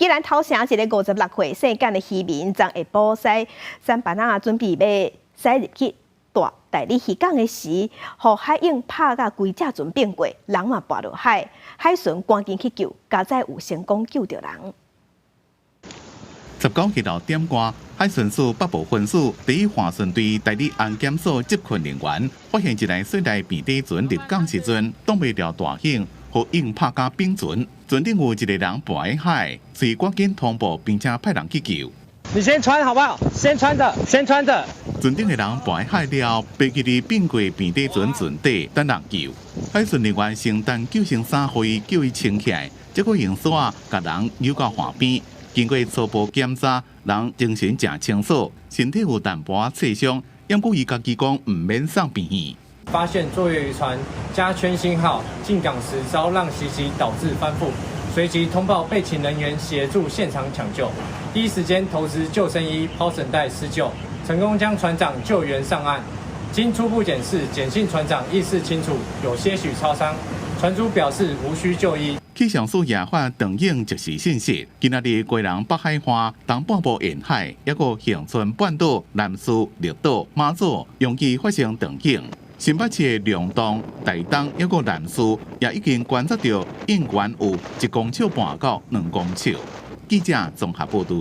既然头城一个56岁姓简的渔民，昨下晡驶三班啊，准备要驶入去大理渔港的时，互海涌拍甲规只船变过，人嘛跋落海，海巡赶紧去救，加载有成功救着人。19日点歌，海巡署北部分署第一划船队代理安检所执勤人员发现一台水内平底船入港时阵挡袂了大型，互硬拍甲冰船，船顶有一个人跋喺海，随赶紧通报并且派人去救。你先穿好不好？先穿着，先穿着。船顶的人跋喺海了，被佢哋变过平底船船底等人救。海巡人员先等救生衫，互伊救伊撑起来，结果用伞甲人游到岸边。经过初步检查，人精神正清楚，身体有淡薄刺伤，因故伊家己讲唔免送病院。发现作业渔船加圈星号进港时遭浪袭击，导致翻覆，随即通报备勤人员协助现场抢救，第一时间投掷救生衣、抛绳带施救，成功将船长救援上岸。经初步检视，简姓船长意识清楚，有些许超伤，船主表示无需就医。气象署夜发长影即时信息，今仔日归人北海岸东半部沿海，还有恒春半岛、南屿、绿岛、马祖，容易发生长影。新北市的龙洞、大东，还有南屿，也已经观测到应源有1公尺半到2公尺。记者综合报道。